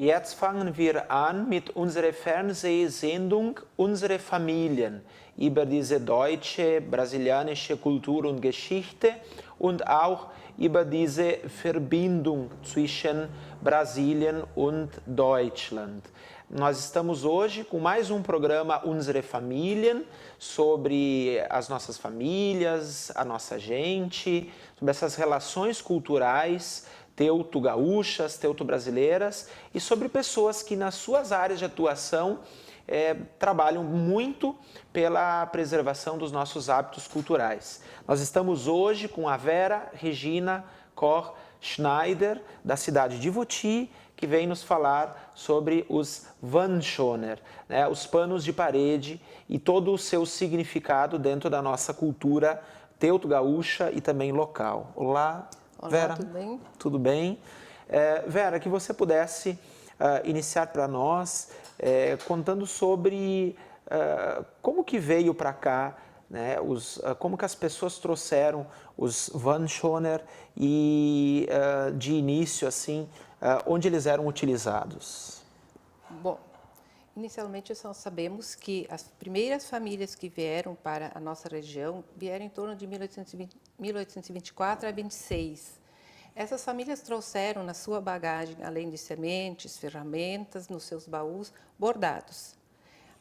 Jetzt fangen wir an mit unserer Fernsehsendung Unsere Familien über diese deutsche, brasilianische Kultur und Geschichte und auch über diese Verbindung zwischen Brasilien und Deutschland. Nós estamos hoje com mais um programa Unsere Familien, sobre as nossas famílias, a nossa gente, sobre essas relações culturais teuto-gaúchas, teuto-brasileiras e sobre pessoas que nas suas áreas de atuação trabalham muito pela preservação dos nossos hábitos culturais. Nós estamos hoje com a Vera Regina Koch Schneider, da cidade de Voti, que vem nos falar sobre os Wandschoner, né, os panos de parede e todo o seu significado dentro da nossa cultura teuto-gaúcha e também local. Olá, Olá, Vera. tudo bem? Tudo bem. Vera, que você pudesse iniciar para nós contando sobre como que veio para cá, né, como que as pessoas trouxeram os Wandschoner e de início assim, onde eles eram utilizados. Bom, inicialmente nós sabemos que as primeiras famílias que vieram para a nossa região vieram em torno de 1824 a 26. Essas famílias trouxeram na sua bagagem, além de sementes, ferramentas, nos seus baús, bordados.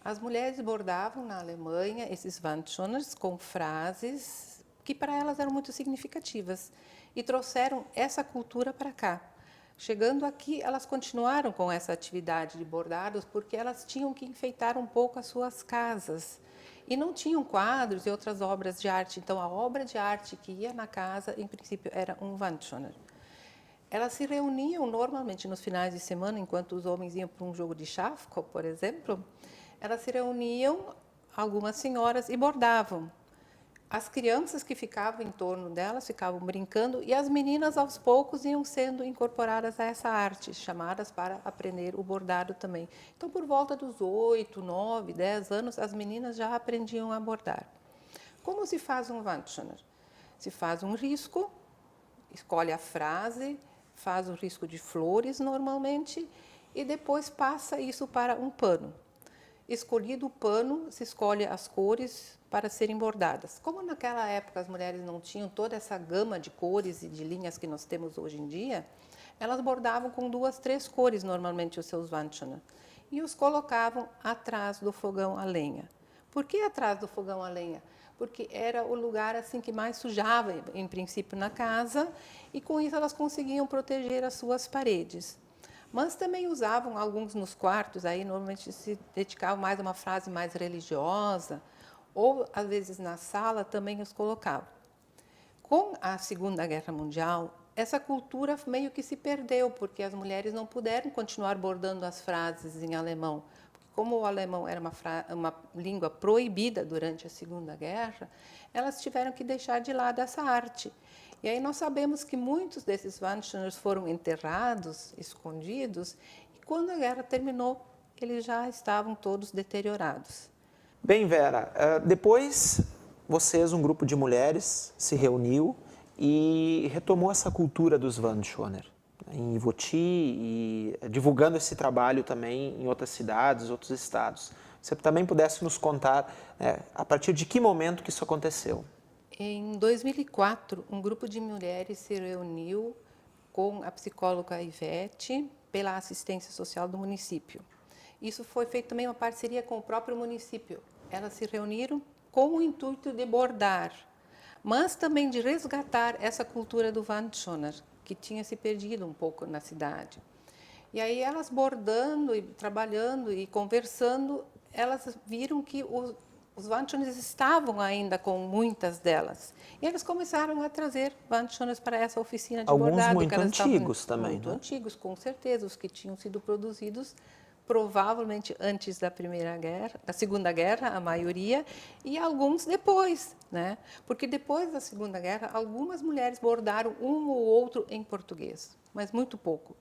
As mulheres bordavam na Alemanha esses Wandschoners com frases que para elas eram muito significativas e trouxeram essa cultura para cá. Chegando aqui, elas continuaram com essa atividade de bordados porque elas tinham que enfeitar um pouco as suas casas e não tinham quadros e outras obras de arte. Então, a obra de arte que ia na casa, em princípio, era um Wandschoner. Elas se reuniam normalmente nos finais de semana, enquanto os homens iam para um jogo de Schafkopf, por exemplo, elas se reuniam, algumas senhoras, e bordavam. As crianças que ficavam em torno delas ficavam brincando e as meninas, aos poucos, iam sendo incorporadas a essa arte, chamadas para aprender o bordado também. Então, por volta dos 8, 9, 10 anos, as meninas já aprendiam a bordar. Como se faz um Wandschoner? Se faz um risco, escolhe a frase, faz o risco de flores normalmente e depois passa isso para um pano. Escolhido o pano, se escolhe as cores para serem bordadas. Como naquela época as mulheres não tinham toda essa gama de cores e de linhas que nós temos hoje em dia, elas bordavam com 2, 3 cores normalmente os seus Wandschoner e os colocavam atrás do fogão a lenha. Por que atrás do fogão a lenha? Porque era o lugar assim que mais sujava, em princípio, na casa, e com isso elas conseguiam proteger as suas paredes. Mas também usavam alguns nos quartos, aí normalmente se dedicavam mais a uma frase mais religiosa, ou às vezes na sala também os colocavam. Com a Segunda Guerra Mundial, essa cultura meio que se perdeu, porque as mulheres não puderam continuar bordando as frases em alemão. Porque como o alemão era uma língua proibida durante a Segunda Guerra, elas tiveram que deixar de lado essa arte. E aí nós sabemos que muitos desses Wandschoners foram enterrados, escondidos, e quando a guerra terminou, eles já estavam todos deteriorados. Bem, Vera, depois vocês, um grupo de mulheres, se reuniu e retomou essa cultura dos Wandschoner em Voti e divulgando esse trabalho também em outras cidades, outros estados. Você também pudesse nos contar a partir de que momento que isso aconteceu? Em 2004, um grupo de mulheres se reuniu com a psicóloga Ivete pela assistência social do município. Isso foi feito também uma parceria com o próprio município. Elas se reuniram com o intuito de bordar, mas também de resgatar essa cultura do Wandschoner, que tinha se perdido um pouco na cidade. E aí elas bordando e trabalhando e conversando, elas viram que os Wandschoners estavam ainda com muitas delas. E eles começaram a trazer Wandschoners para essa oficina de Alguns bordado. muito antigos também, muito né? antigos, com certeza, os que tinham sido produzidos provavelmente antes da Segunda Guerra, a maioria, e alguns depois, né? Porque depois da Segunda Guerra, algumas mulheres bordaram um ou outro em português, mas muito pouco.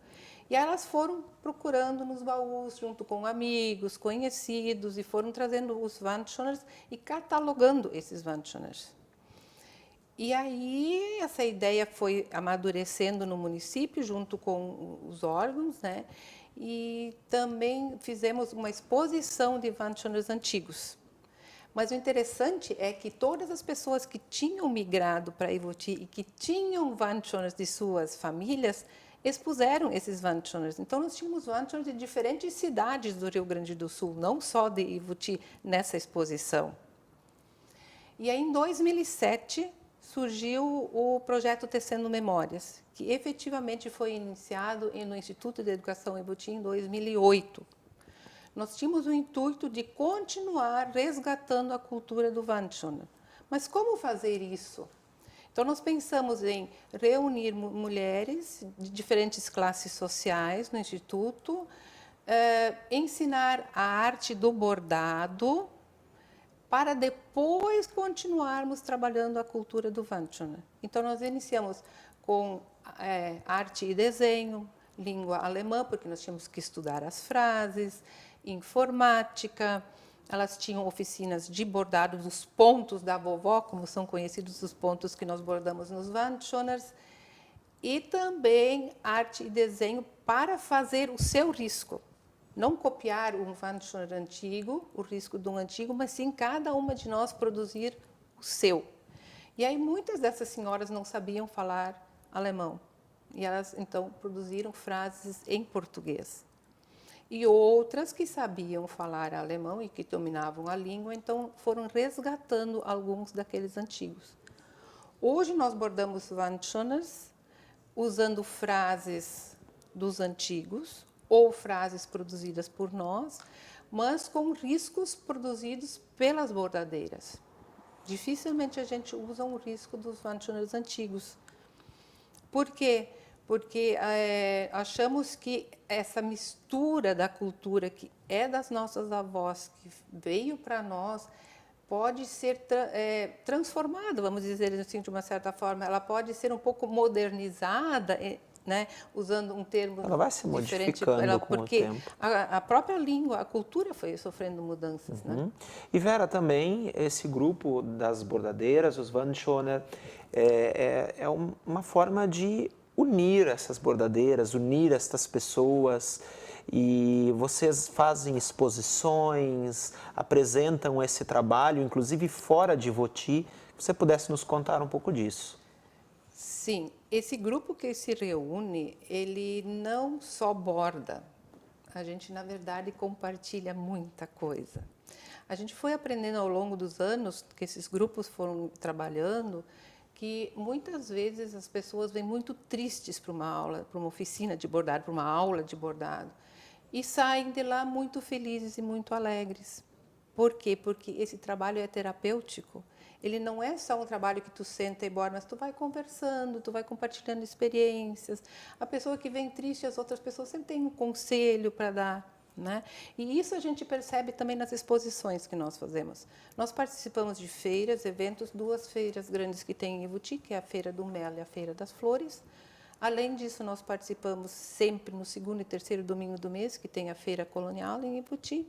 E elas foram procurando nos baús, junto com amigos, conhecidos, e foram trazendo os Wandschoners e catalogando esses Wandschoners. E aí essa ideia foi amadurecendo no município, junto com os órgãos, né? E também fizemos uma exposição de Wandschoners antigos. Mas o interessante é que todas as pessoas que tinham migrado para Ivoti e que tinham Wandschoners de suas famílias, expuseram esses Wandschoners. Então, nós tínhamos Wandschoners de diferentes cidades do Rio Grande do Sul, não só de Ivoti, nessa exposição. E aí, em 2007, surgiu o projeto Tecendo Memórias, que efetivamente foi iniciado no Instituto de Educação Ivoti em 2008. Nós tínhamos o intuito de continuar resgatando a cultura do Wandschoner. Mas como fazer isso? Então, nós pensamos em reunir mulheres de diferentes classes sociais no Instituto, ensinar a arte do bordado, para depois continuarmos trabalhando a cultura do Wandschoner. Então, nós iniciamos com arte e desenho, língua alemã, porque nós tínhamos que estudar as frases, informática. Elas tinham oficinas de bordado dos pontos da vovó, como são conhecidos os pontos que nós bordamos nos Wandschoners, e também arte e desenho para fazer o seu risco. Não copiar um Wandschoner antigo, o risco de um antigo, mas sim cada uma de nós produzir o seu. E aí muitas dessas senhoras não sabiam falar alemão, e elas então produziram frases em português. E outras que sabiam falar alemão e que dominavam a língua, então foram resgatando alguns daqueles antigos. Hoje nós bordamos Wandschoners usando frases dos antigos ou frases produzidas por nós, mas com riscos produzidos pelas bordadeiras. Dificilmente a gente usa um risco dos Wandschoners antigos. Por quê? Porque achamos que essa mistura da cultura que é das nossas avós, que veio para nós, pode ser transformada, vamos dizer assim, de uma certa forma. Ela pode ser um pouco modernizada, né, usando um termo ela vai se diferente, modificando com porque o tempo. A própria língua, a cultura foi sofrendo mudanças. Né? E Vera, também esse grupo das bordadeiras, os Wandschoner, é uma forma de unir essas bordadeiras, unir estas pessoas, e vocês fazem exposições, apresentam esse trabalho, inclusive fora de Ivoti. Se você pudesse nos contar um pouco disso. Sim, esse grupo que se reúne, ele não só borda, a gente, na verdade, compartilha muita coisa. A gente foi aprendendo ao longo dos anos que esses grupos foram trabalhando, que muitas vezes as pessoas vêm muito tristes para uma aula, para uma oficina de bordado, para uma aula de bordado, e saem de lá muito felizes e muito alegres. Por quê? Porque esse trabalho é terapêutico. Ele não é só um trabalho que tu senta e borda, mas tu vai conversando, tu vai compartilhando experiências. A pessoa que vem triste, as outras pessoas sempre têm um conselho para dar. Né? E isso a gente percebe também nas exposições que nós fazemos. Nós participamos de feiras, eventos, 2 feiras grandes que tem em Ivoti, que é a Feira do Mel e a Feira das Flores. Além disso, nós participamos sempre no 2º e 3º domingo do mês, que tem a Feira Colonial em Ivoti.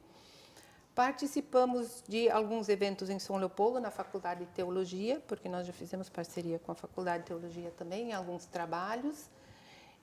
Participamos de alguns eventos em São Leopoldo, na Faculdade de Teologia, porque nós já fizemos parceria com a Faculdade de Teologia também, em alguns trabalhos.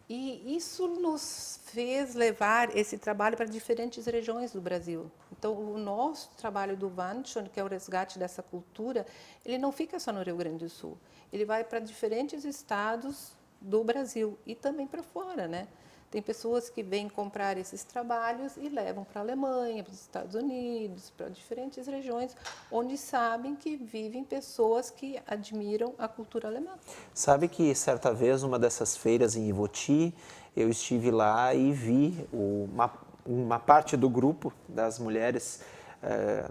E isso nos fez levar esse trabalho para diferentes regiões do Brasil. Então, o nosso trabalho do Wandschon, que é o resgate dessa cultura, ele não fica só no Rio Grande do Sul. Ele vai para diferentes estados do Brasil e também para fora, né? Tem pessoas que vêm comprar esses trabalhos e levam para a Alemanha, para os Estados Unidos, para diferentes regiões, onde sabem que vivem pessoas que admiram a cultura alemã. Sabe que certa vez, numa dessas feiras em Ivoti, eu estive lá e vi uma parte do grupo das mulheres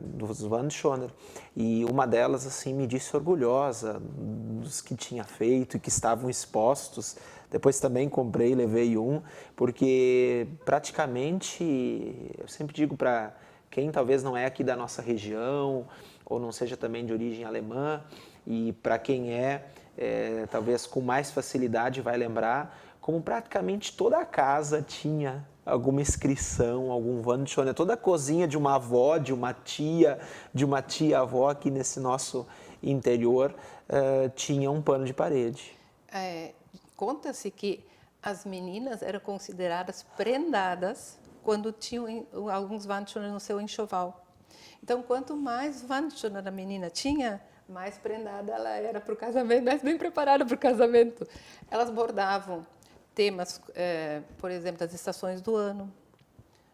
dos Wandschoner, e uma delas assim me disse orgulhosa dos que tinha feito e que estavam expostos. Depois também comprei, levei um, porque praticamente, eu sempre digo para quem talvez não é aqui da nossa região, ou não seja também de origem alemã, e para quem talvez com mais facilidade vai lembrar, como praticamente toda a casa tinha alguma inscrição, algum Wandschoner, toda a cozinha de uma avó, de uma tia-avó aqui nesse nosso interior tinha um pano de parede. Conta-se que as meninas eram consideradas prendadas quando tinham alguns Wandschoner no seu enxoval. Então, quanto mais Wandschoner a menina tinha, mais prendada ela era para o casamento, mais bem preparada para o casamento. Elas bordavam temas, por exemplo, das estações do ano,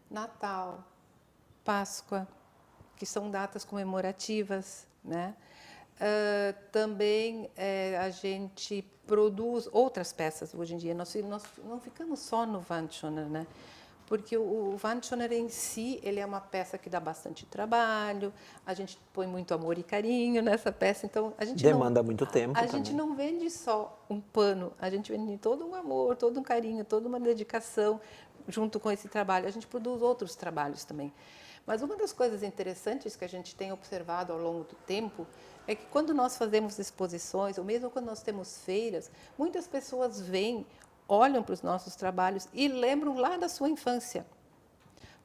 Natal, Páscoa, que são datas comemorativas, né? Também a gente produz outras peças hoje em dia. Nós não ficamos só no Wandschoner, né? Porque o Wandschoner em si, ele é uma peça que dá bastante trabalho, a gente põe muito amor e carinho nessa peça, então a gente demanda muito tempo a também. gente não vende só um pano, a gente vende todo um amor, todo um carinho, toda uma dedicação junto com esse trabalho. A gente produz outros trabalhos também. Mas uma das coisas interessantes que a gente tem observado ao longo do tempo é que quando nós fazemos exposições, ou mesmo quando nós temos feiras, muitas pessoas vêm, olham para os nossos trabalhos e lembram lá da sua infância.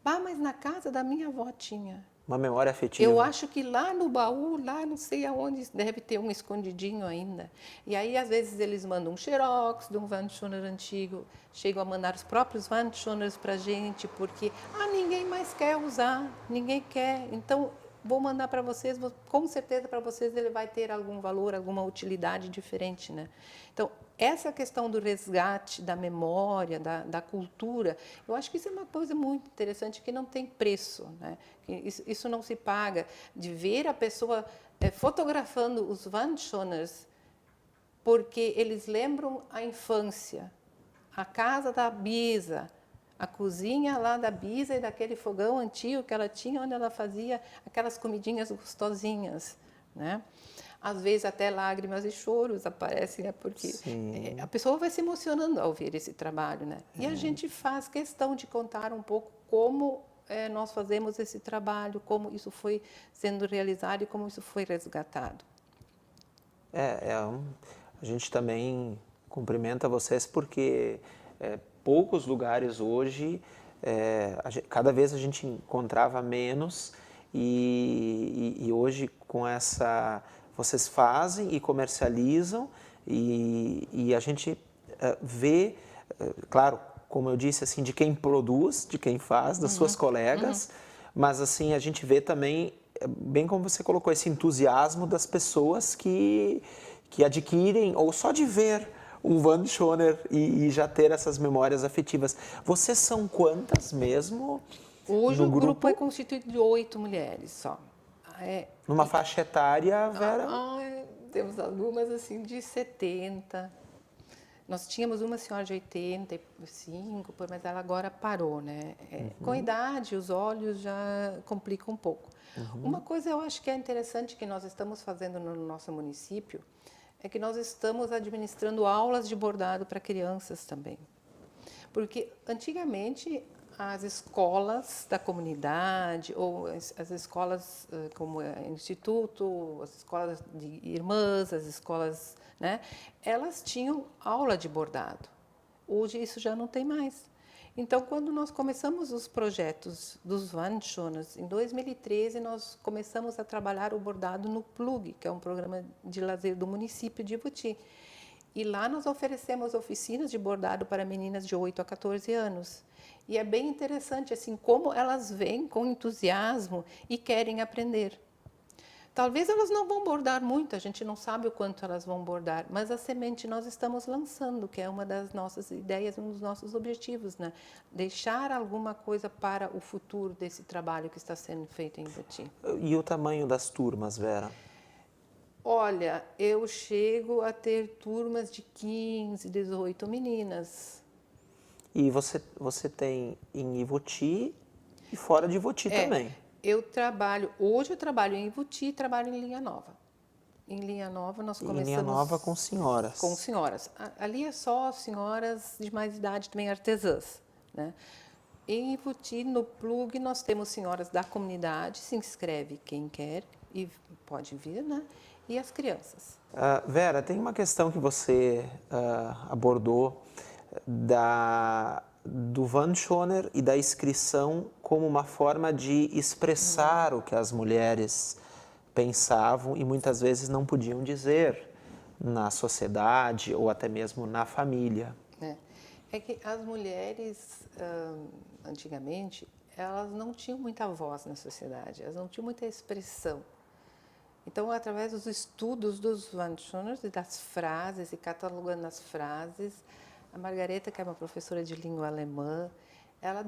Mas na casa da minha avó tinha. Uma memória afetiva. Eu acho que lá no baú, lá não sei aonde, deve ter um escondidinho ainda. E aí, às vezes, eles mandam um xerox de um Wandschoner antigo, chegam a mandar os próprios Wandschoners para a gente, porque ninguém mais quer usar, ninguém quer. Então, vou mandar para vocês, com certeza para vocês ele vai ter algum valor, alguma utilidade diferente, né? Então, essa questão do resgate da memória, da cultura, eu acho que isso é uma coisa muito interessante que não tem preço, né? Isso não se paga, de ver a pessoa fotografando os Wandschoners, porque eles lembram a infância, a casa da bisa, a cozinha lá da bisa e daquele fogão antigo que ela tinha, onde ela fazia aquelas comidinhas gostosinhas, né? Às vezes até lágrimas e choros aparecem, né? Porque a pessoa vai se emocionando ao ver esse trabalho, né? E a gente faz questão de contar um pouco como nós fazemos esse trabalho, como isso foi sendo realizado e como isso foi resgatado. A gente também cumprimenta vocês porque poucos lugares hoje, cada vez a gente encontrava menos e hoje com essa, vocês fazem e comercializam e a gente vê, claro, como eu disse, assim, de quem produz, de quem faz, das suas colegas, mas assim, a gente vê também, bem como você colocou, esse entusiasmo das pessoas que adquirem, ou só de ver um Wandschoner e já ter essas memórias afetivas. Vocês são quantas mesmo? Hoje o grupo é constituído de 8 mulheres só. Numa faixa etária, Vera? Temos algumas assim de 70. Nós tínhamos uma senhora de 85, mas ela agora parou, né? Com a idade, os olhos já complicam um pouco. Uma coisa eu acho que é interessante que nós estamos fazendo no nosso município é que nós estamos administrando aulas de bordado para crianças também. Porque antigamente as escolas da comunidade ou as escolas como instituto, as escolas de irmãs, as escolas, né, elas tinham aula de bordado. Hoje isso já não tem mais. Então, quando nós começamos os projetos dos Wandschoners, em 2013 nós começamos a trabalhar o bordado no Plug, que é um programa de lazer do município de Ivuti. E lá nós oferecemos oficinas de bordado para meninas de 8 a 14 anos. E é bem interessante assim como elas vêm com entusiasmo e querem aprender. Talvez elas não vão bordar muito, a gente não sabe o quanto elas vão bordar, mas a semente nós estamos lançando, que é uma das nossas ideias, um dos nossos objetivos, né? Deixar alguma coisa para o futuro desse trabalho que está sendo feito em Ivuti. E o tamanho das turmas, Vera? Olha, eu chego a ter turmas de 15, 18 meninas. E você tem em Ivuti e fora de Ivuti também? Hoje eu trabalho em Ivuti e trabalho em Linha Nova. Em Linha Nova nós começamos... Em Linha Nova com senhoras. Com senhoras. Ali é só senhoras de mais idade, também artesãs, né? Em Ivuti, no Plug, nós temos senhoras da comunidade, se inscreve quem quer e pode vir, né? E as crianças. Vera, tem uma questão que você abordou do Wandschoner e da inscrição como uma forma de expressar o que as mulheres pensavam e muitas vezes não podiam dizer na sociedade ou até mesmo na família. É que as mulheres, antigamente, elas não tinham muita voz na sociedade, elas não tinham muita expressão. Então, através dos estudos dos Wandschoners e das frases, e catalogando as frases, a Margareta, que é uma professora de língua alemã, ela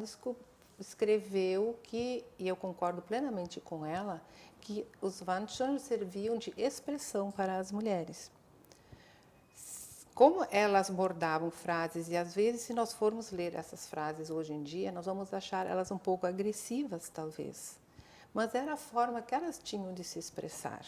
escreveu que, e eu concordo plenamente com ela, que os Wandschoners serviam de expressão para as mulheres. Como elas bordavam frases, e às vezes, se nós formos ler essas frases hoje em dia, nós vamos achar elas um pouco agressivas, talvez. Mas era a forma que elas tinham de se expressar.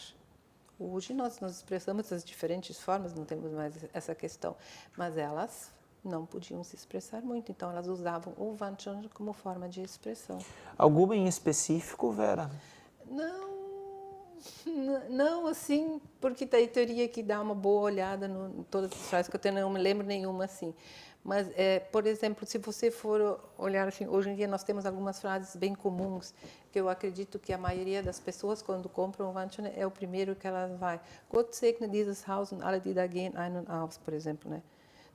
Hoje nós nos expressamos das diferentes formas, não temos mais essa questão. Mas elas não podiam se expressar muito, então elas usavam o Wandschöner como forma de expressão. Alguma em específico, Vera? Não assim, porque daí teria que dar uma boa olhada em todas as frases, que eu não me lembro nenhuma assim. Mas, por exemplo, se você for olhar assim, hoje em dia nós temos algumas frases bem comuns, que eu acredito que a maioria das pessoas, quando compram o Wandschöner, é o primeiro que elas vai. Gott segne dieses Haus und alle, die da gehen, ein und aus, por exemplo, né?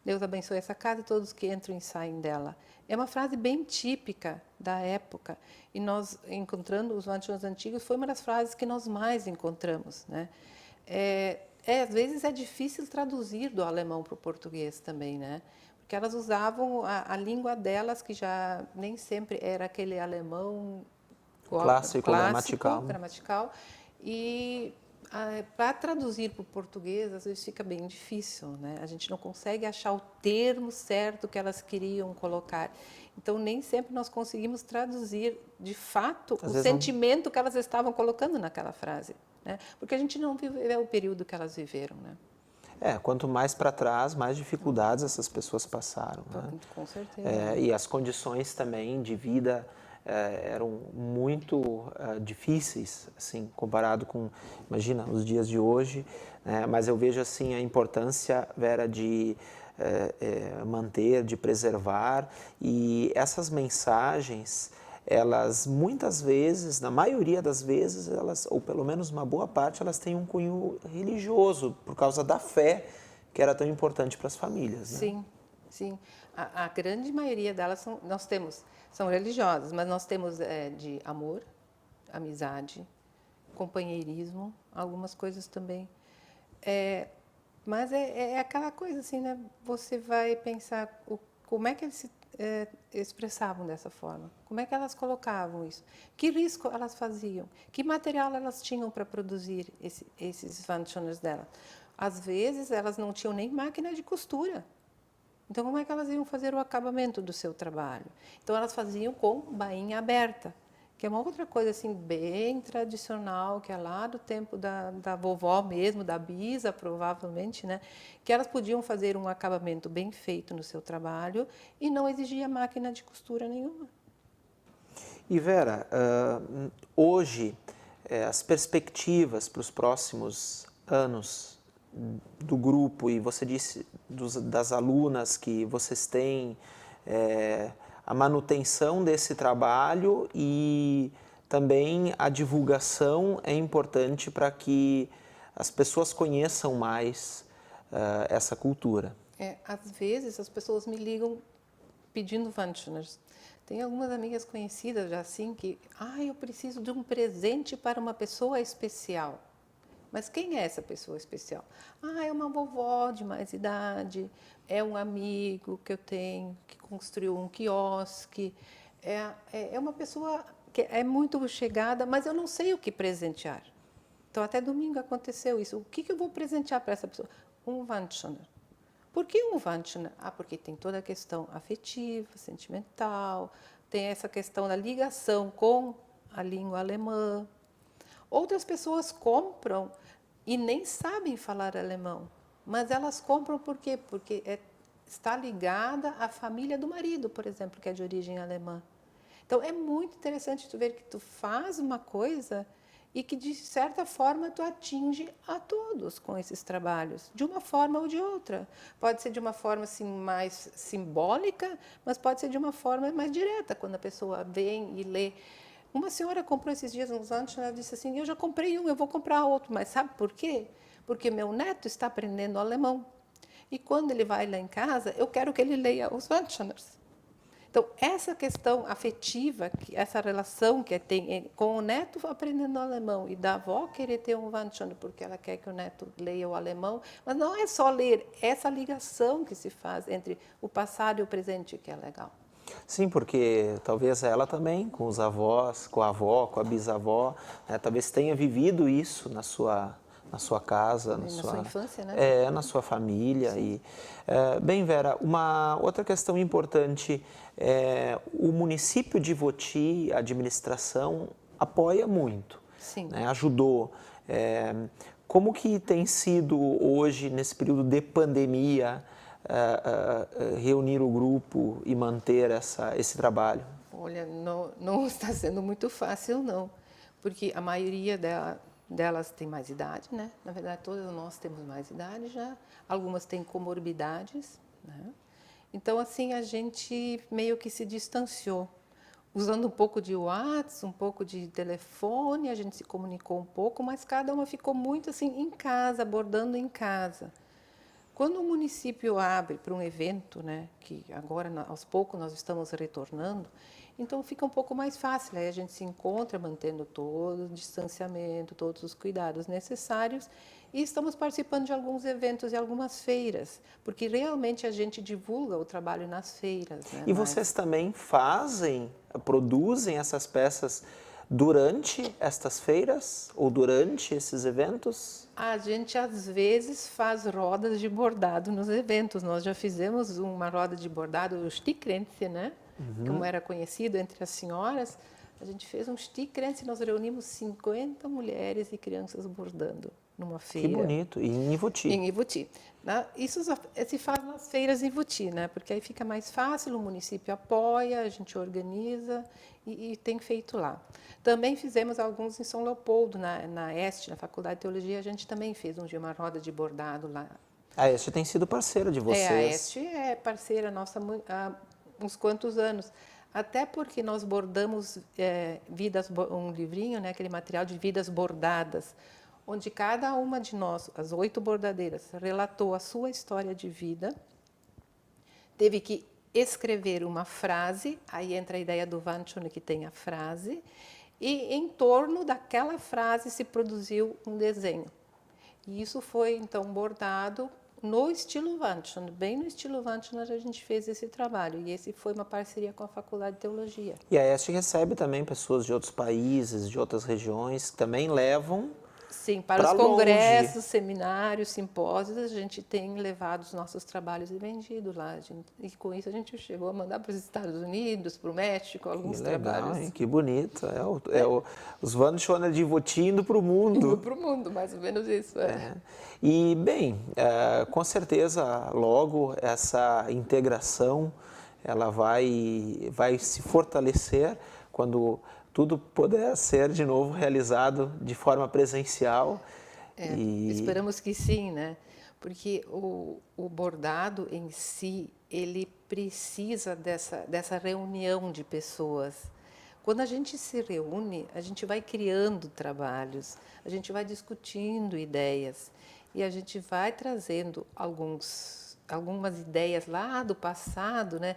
Deus abençoe essa casa e todos que entram e saem dela. É uma frase bem típica da época. E nós, encontrando os Wandschöners antigos, foi uma das frases que nós mais encontramos, né? Às vezes é difícil traduzir do alemão para o português também, né? Porque elas usavam a língua delas, que já nem sempre era aquele alemão clássico gramatical. E para traduzir para o português, às vezes fica bem difícil, né? A gente não consegue achar o termo certo que elas queriam colocar. Então, nem sempre nós conseguimos traduzir, de fato, o sentimento que elas estavam colocando naquela frase, né? Porque a gente não viveu o período que elas viveram, né? Quanto mais para trás, mais dificuldades essas pessoas passaram, né? Com certeza. E as condições também de vida eram muito difíceis, assim, comparado com, imagina, os dias de hoje. Mas eu vejo, assim, a importância, Vera, de manter, de preservar. E essas mensagens, elas muitas vezes, na maioria das vezes, elas, ou pelo menos uma boa parte, elas têm um cunho religioso, por causa da fé que era tão importante para as famílias, né? Sim, sim. A grande maioria delas são religiosas, mas nós temos de amor, amizade, companheirismo, algumas coisas também. Mas é aquela coisa assim, né? Você vai pensar como é que eles se expressavam dessa forma, como é que elas colocavam isso, que risco elas faziam, que material elas tinham para produzir esses Wandschöners dela. Às vezes elas não tinham nem máquina de costura. Então, como é que elas iam fazer o acabamento do seu trabalho? Então, elas faziam com bainha aberta, que é uma outra coisa assim bem tradicional, que é lá do tempo da vovó mesmo, da bisa, provavelmente, né? Que elas podiam fazer um acabamento bem feito no seu trabalho e não exigia máquina de costura nenhuma. E Vera, hoje, as perspectivas para os próximos anos do grupo, e você disse das alunas que vocês têm, a manutenção desse trabalho e também a divulgação é importante para que as pessoas conheçam mais essa cultura. Às vezes as pessoas me ligam pedindo Wandschöners. Tem algumas amigas conhecidas já assim que, eu preciso de um presente para uma pessoa especial. Mas quem é essa pessoa especial? É uma vovó de mais idade, é um amigo que eu tenho, que construiu um quiosque, é uma pessoa que é muito chegada, mas eu não sei o que presentear. Então, até domingo aconteceu isso. O que eu vou presentear para essa pessoa? Um Wandschöner. Por que um Wandschöner? Porque tem toda a questão afetiva, sentimental, tem essa questão da ligação com a língua alemã. Outras pessoas compram e nem sabem falar alemão, mas elas compram por quê? Porque está ligada à família do marido, por exemplo, que é de origem alemã. Então, é muito interessante tu ver que tu faz uma coisa e que, de certa forma, tu atinge a todos com esses trabalhos, de uma forma ou de outra. Pode ser de uma forma assim, mais simbólica, mas pode ser de uma forma mais direta, quando a pessoa vem e lê. Uma senhora comprou esses dias uns anos, ela disse assim, eu já comprei um, eu vou comprar outro. Mas sabe por quê? Porque meu neto está aprendendo alemão. E quando ele vai lá em casa, eu quero que ele leia os Wandschoners. Então, essa questão afetiva, essa relação que tem com o neto aprendendo alemão e da avó querer ter um Wandschöner porque ela quer que o neto leia o alemão, mas não é só ler, essa ligação que se faz entre o passado e o presente que é legal. Sim, porque talvez ela também, com os avós, com a avó, com a bisavó, né, talvez tenha vivido isso na sua casa, na sua infância, né? Na sua família. E, bem, Vera, uma outra questão importante é o município de Ivoti, a administração, apoia muito, Sim. né, ajudou. Como que tem sido hoje, nesse período de pandemia, reunir o grupo e manter esse trabalho? Olha, não está sendo muito fácil, não, porque a maioria delas tem mais idade, né? Na verdade, todas nós temos mais idade já, algumas têm comorbidades, né? Então, assim, a gente meio que se distanciou, usando um pouco de WhatsApp, um pouco de telefone, a gente se comunicou um pouco, mas cada uma ficou muito assim em casa, abordando em casa. Quando o município abre para um evento, né, que agora aos poucos nós estamos retornando, então fica um pouco mais fácil, aí a gente se encontra mantendo todo o distanciamento, todos os cuidados necessários e estamos participando de alguns eventos e algumas feiras, porque realmente a gente divulga o trabalho nas feiras. Né, e vocês também produzem essas peças durante estas feiras ou durante esses eventos? A gente, às vezes, faz rodas de bordado nos eventos. Nós já fizemos uma roda de bordado, o Stickränzchen, né? Como era conhecido entre as senhoras. A gente fez um Stickränzchen e nós reunimos 50 mulheres e crianças bordando numa feira. Que bonito. E em Ivoti. Em Ivoti. Isso se faz nas feiras em Ivoti, né? Porque aí fica mais fácil, o município apoia, a gente organiza e tem feito lá. Também fizemos alguns em São Leopoldo, na EST, na Faculdade de Teologia, a gente também fez uma roda de bordado lá. A EST tem sido parceira de vocês. A EST é parceira nossa há uns quantos anos. Até porque nós bordamos um livrinho, né, aquele material de vidas bordadas, onde cada uma de nós, as 8 bordadeiras, relatou a sua história de vida, teve que escrever uma frase, aí entra a ideia do Wandschöner, que tem a frase, e em torno daquela frase se produziu um desenho. E isso foi, então, bordado no estilo Wandschöner, bem no estilo Wandschöner a gente fez esse trabalho, e esse foi uma parceria com a Faculdade de Teologia. E a EST recebe também pessoas de outros países, de outras regiões, que também levam. Sim, para os congressos, seminários, simpósios, a gente tem levado os nossos trabalhos e vendido lá. E com isso a gente chegou a mandar para os Estados Unidos, para o México, alguns trabalhos. Hein? Que bonito. Os Wandschöner de Ivoti indo para o mundo. Indo para o mundo, mais ou menos isso. E, bem, com certeza, logo essa integração ela vai se fortalecer quando tudo puder ser de novo realizado de forma presencial. Esperamos que sim, né? Porque o bordado em si, ele precisa dessa reunião de pessoas. Quando a gente se reúne, a gente vai criando trabalhos, a gente vai discutindo ideias e a gente vai trazendo algumas ideias lá do passado, né?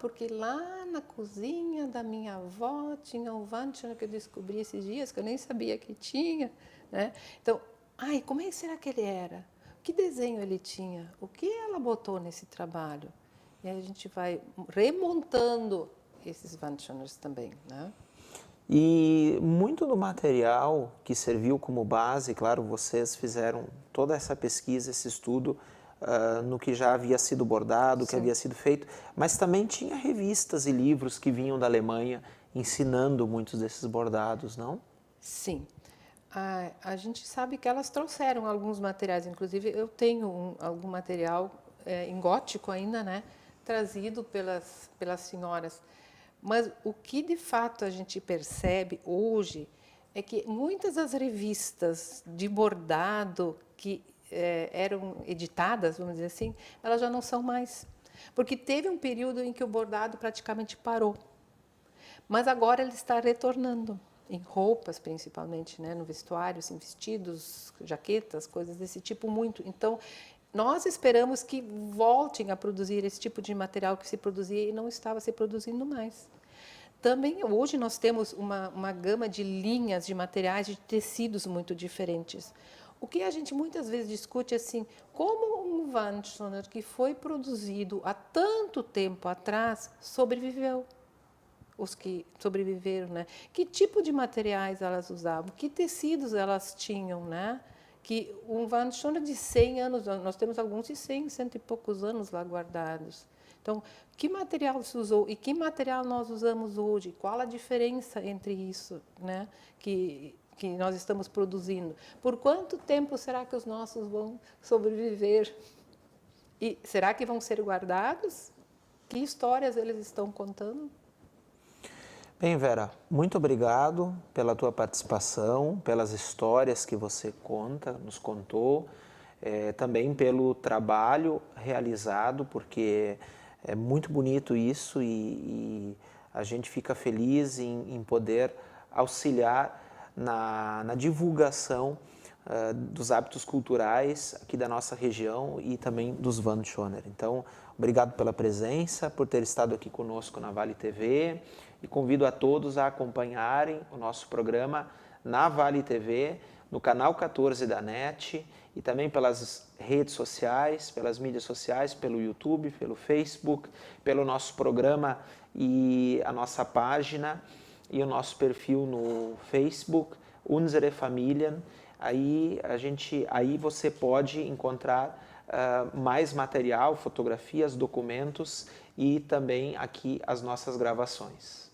Porque lá na cozinha da minha avó tinha um Wandschöner que eu descobri esses dias, que eu nem sabia que tinha, né? Então, como é que será que ele era? Que desenho ele tinha? O que ela botou nesse trabalho? E aí a gente vai remontando esses Wandschöners também, né? E muito do material que serviu como base, claro, vocês fizeram toda essa pesquisa, esse estudo, no que já havia sido bordado, que havia sido feito, mas também tinha revistas e livros que vinham da Alemanha ensinando muitos desses bordados, não? Sim. A gente sabe que elas trouxeram alguns materiais, inclusive eu tenho algum material em gótico ainda, né, trazido pelas senhoras. Mas o que de fato a gente percebe hoje é que muitas das revistas de bordado que eram editadas, vamos dizer assim, elas já não são mais. Porque teve um período em que o bordado praticamente parou. Mas agora ele está retornando, em roupas principalmente, né? No vestuário, assim, vestidos, jaquetas, coisas desse tipo muito. Então, nós esperamos que voltem a produzir esse tipo de material que se produzia e não estava se produzindo mais. Também hoje nós temos uma gama de linhas de materiais, de tecidos muito diferentes. O que a gente muitas vezes discute é assim, como um Wandschonner que foi produzido há tanto tempo atrás sobreviveu? Os que sobreviveram, né? Que tipo de materiais elas usavam? Que tecidos elas tinham, né? Que um Wandschonner de 100 anos, nós temos alguns de 100, cento e poucos anos lá guardados. Então, que material se usou e que material nós usamos hoje? Qual a diferença entre isso, né? Que nós estamos produzindo? Por quanto tempo será que os nossos vão sobreviver? E será que vão ser guardados? Que histórias eles estão contando? Bem, Vera, muito obrigado pela tua participação, pelas histórias que você nos contou, também pelo trabalho realizado, porque é muito bonito isso e a gente fica feliz em poder auxiliar na divulgação dos hábitos culturais aqui da nossa região e também dos Wandschonner. Então, obrigado pela presença, por ter estado aqui conosco na Vale TV e convido a todos a acompanharem o nosso programa na Vale TV, no canal 14 da NET e também pelas redes sociais, pelas mídias sociais, pelo YouTube, pelo Facebook, pelo nosso programa e a nossa página e o nosso perfil no Facebook, Unsere Familien. Aí você pode encontrar mais material, fotografias, documentos e também aqui as nossas gravações.